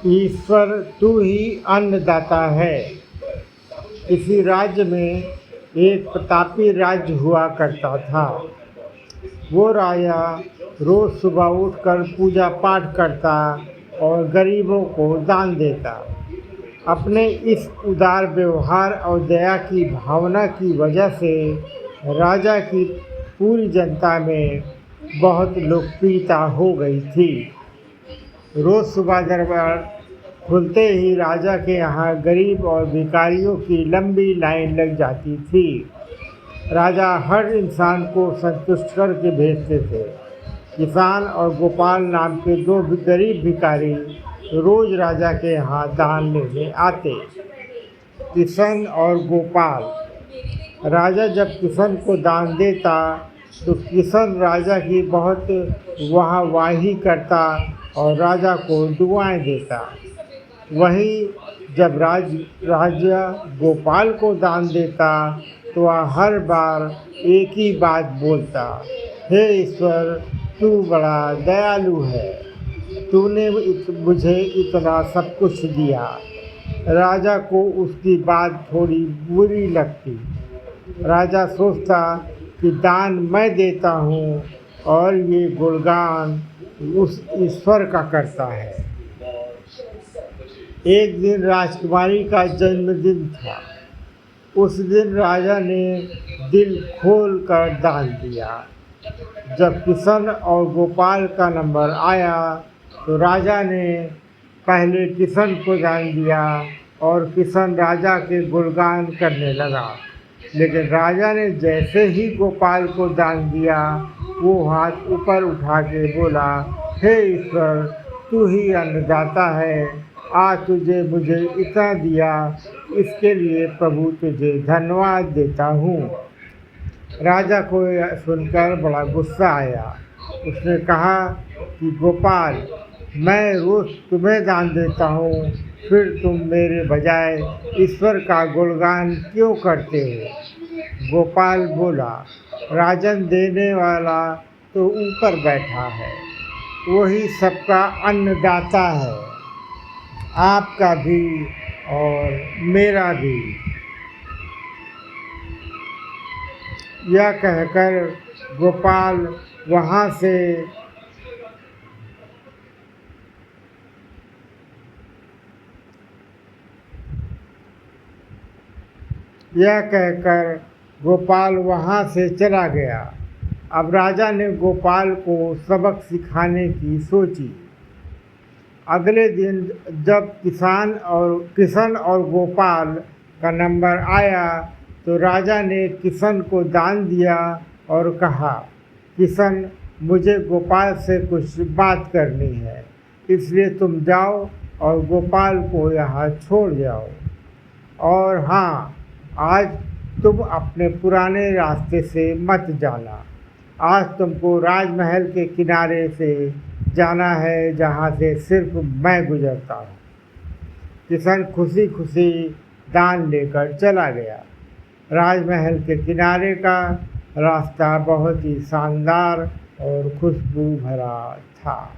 ईश्वर तू ही अन्नदाता है। किसी राज्य में एक प्रतापी राज्य हुआ करता था। वो राजा रोज सुबह उठकर पूजा पाठ करता और गरीबों को दान देता। अपने इस उदार व्यवहार और दया की भावना की वजह से राजा की पूरी जनता में बहुत लोकप्रियता हो गई थी। रोज़ सुबह दरबार खुलते ही राजा के यहाँ गरीब और भिखारियों की लंबी लाइन लग जाती थी। राजा हर इंसान को संतुष्ट करके भेजते थे। किसान और गोपाल नाम के दो गरीब भिखारी रोज राजा के यहाँ दान लेने आते। किशन और गोपाल। राजा जब किशन को दान देता तो किशन राजा की बहुत वाहवाही करता और राजा को दुआएं देता। वहीं जब राजा गोपाल को दान देता तो वह हर बार एक ही बात बोलता, हे ईश्वर, तू बड़ा दयालु है, तूने मुझे इतना सब कुछ दिया। राजा को उसकी बात थोड़ी बुरी लगती। राजा सोचता कि दान मैं देता हूँ और ये गुणगान उस ईश्वर का करता है। एक दिन राजकुमारी का जन्मदिन था। उस दिन राजा ने दिल खोल कर दान दिया। जब किशन और गोपाल का नंबर आया तो राजा ने पहले किशन को दान दिया और किशन राजा के गुणगान करने लगा। लेकिन राजा ने जैसे ही गोपाल को दान दिया वो हाथ ऊपर उठा के बोला, हे ईश्वर, तू ही अन्नदाता है, आज तुझे मुझे इतना दिया, इसके लिए प्रभु तुझे धन्यवाद देता हूँ। राजा को यह सुनकर बड़ा गुस्सा आया। उसने कहा कि गोपाल, मैं रोज़ तुम्हें दान देता हूँ, फिर तुम मेरे बजाय ईश्वर का गुणगान क्यों करते हो? गोपाल बोला, राजन, देने वाला तो ऊपर बैठा है, वही सबका अन्नदाता है, आपका भी और मेरा भी। यह कहकर गोपाल वहाँ से चला गया। अब राजा ने गोपाल को सबक सिखाने की सोची। अगले दिन जब किशन और गोपाल का नंबर आया तो राजा ने किशन को दान दिया और कहा, किशन, मुझे गोपाल से कुछ बात करनी है, इसलिए तुम जाओ और गोपाल को यहाँ छोड़ जाओ। और हाँ, आज तुम अपने पुराने रास्ते से मत जाना। आज तुमको राजमहल के किनारे से जाना है, जहाँ से सिर्फ मैं गुजरता हूँ। किशन खुशी खुशी दान लेकर चला गया। राजमहल के किनारे का रास्ता बहुत ही शानदार और खुशबू भरा था।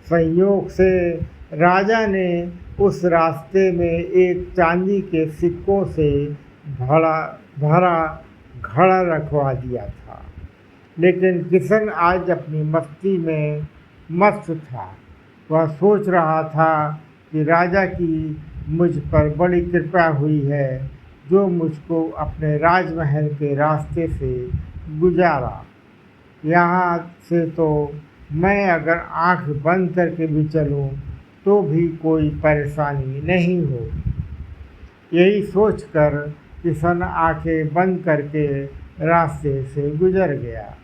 संयोग से राजा ने उस रास्ते में एक चांदी के सिक्कों से भरा घड़ा रखवा दिया था। लेकिन किशन आज अपनी मस्ती में मस्त था। वह सोच रहा था कि राजा की मुझ पर बड़ी कृपा हुई है, जो मुझको अपने राजमहल के रास्ते से गुजारा। यहाँ से तो मैं अगर आँख बंद करके भी चलूँ तो भी कोई परेशानी नहीं हो। यही सोचकर किशन आँखें बंद करके रास्ते से गुजर गया।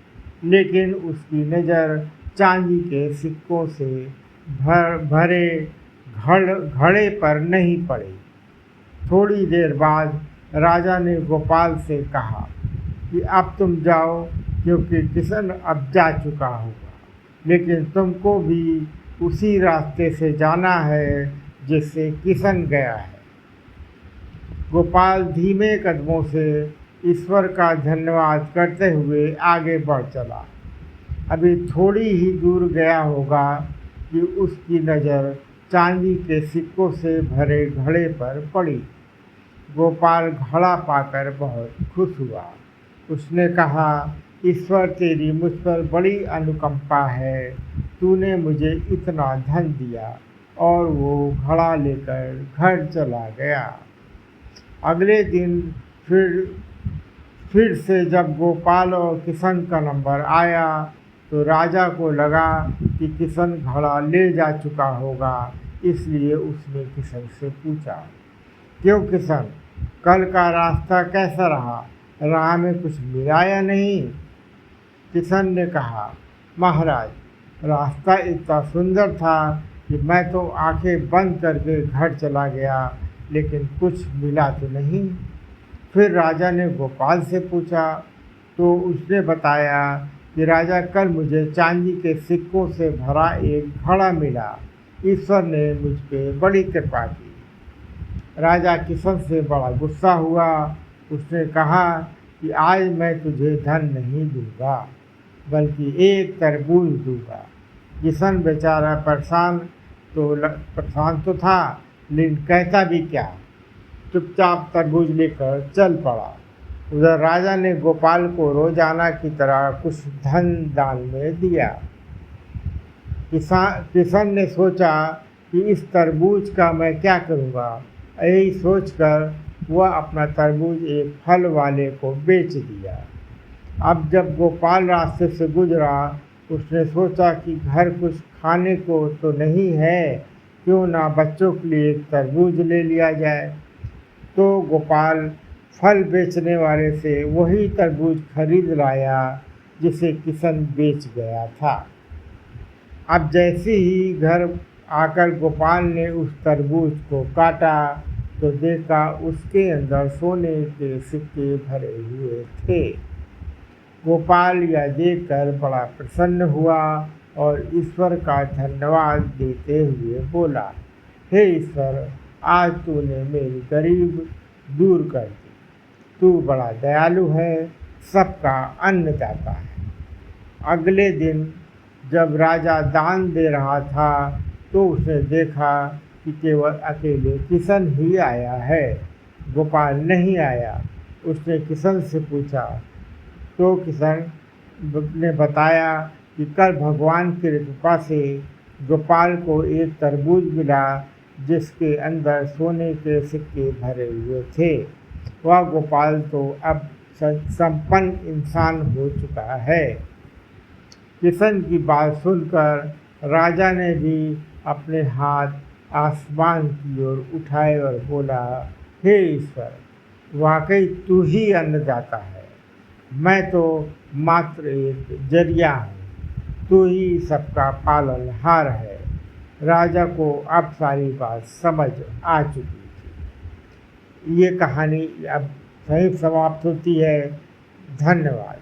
लेकिन उसकी नज़र चांदी के सिक्कों से भरे घड़े पर नहीं पड़ी। थोड़ी देर बाद राजा ने गोपाल से कहा कि अब तुम जाओ, क्योंकि किशन अब जा चुका होगा, लेकिन तुमको भी उसी रास्ते से जाना है जिससे किशन गया है। गोपाल धीमे कदमों से ईश्वर का धन्यवाद करते हुए आगे बढ़ चला। अभी थोड़ी ही दूर गया होगा कि उसकी नज़र चांदी के सिक्कों से भरे घड़े पर पड़ी। गोपाल घड़ा पाकर बहुत खुश हुआ। उसने कहा, ईश्वर तेरी मुझ पर बड़ी अनुकंपा है। तूने मुझे इतना धन दिया। और वो घड़ा लेकर घर चला गया। अगले दिन फिर से जब गोपाल और किशन का नंबर आया तो राजा को लगा कि किशन घड़ा ले जा चुका होगा, इसलिए उसने किशन से पूछा, क्यों किशन, कल का रास्ता कैसा रहा? राह में कुछ मिला या नहीं? किशन ने कहा, महाराज, रास्ता इतना सुंदर था कि मैं तो आंखें बंद करके घर चला गया, लेकिन कुछ मिला तो नहीं। फिर राजा ने गोपाल से पूछा तो उसने बताया कि राजा, कल मुझे चांदी के सिक्कों से भरा एक घड़ा मिला। ईश्वर ने मुझ पर बड़ी कृपा की। राजा किशन से बड़ा गुस्सा हुआ। उसने कहा कि आज मैं तुझे धन नहीं दूंगा, बल्कि एक तरबूज दूंगा। किशन बेचारा परेशान तो था, लेकिन कहता भी क्या, चुपचाप तरबूज लेकर चल पड़ा। उधर राजा ने गोपाल को रोजाना की तरह कुछ धन दान में दिया। किशन ने सोचा कि इस तरबूज का मैं क्या करूँगा। यही सोचकर वह अपना तरबूज एक फल वाले को बेच दिया। अब जब गोपाल रास्ते से गुजरा, उसने सोचा कि घर कुछ खाने को तो नहीं है, क्यों ना बच्चों के लिए एक तरबूज ले लिया जाए। तो गोपाल फल बेचने वाले से वही तरबूज खरीद लाया जिसे किशन बेच गया था। अब जैसे ही घर आकर गोपाल ने उस तरबूज को काटा तो देखा उसके अंदर सोने के सिक्के भरे हुए थे। गोपाल यह देखकर बड़ा प्रसन्न हुआ और ईश्वर का धन्यवाद देते हुए बोला, हे ईश्वर, आज तूने मेरी गरीब दूर कर दी। तू बड़ा दयालु है, सबका अन्नदाता है। अगले दिन जब राजा दान दे रहा था तो उसने देखा कि केवल अकेले किशन ही आया है, गोपाल नहीं आया। उसने किशन से पूछा तो किशन ने बताया कि कल भगवान की कृपा से गोपाल को एक तरबूज मिला जिसके अंदर सोने के सिक्के भरे हुए थे। वह गोपाल तो अब संपन्न इंसान हो चुका है। किशन की बात सुनकर राजा ने भी अपने हाथ आसमान की ओर उठाए और बोला, हे ईश्वर, वाकई तू ही अन्नदाता है। मैं तो मात्र एक जरिया हूँ। तू ही सबका पालनहार है। राजा को अब सारी बात समझ आ चुकी थी। ये कहानी अब सही समाप्त होती है। धन्यवाद।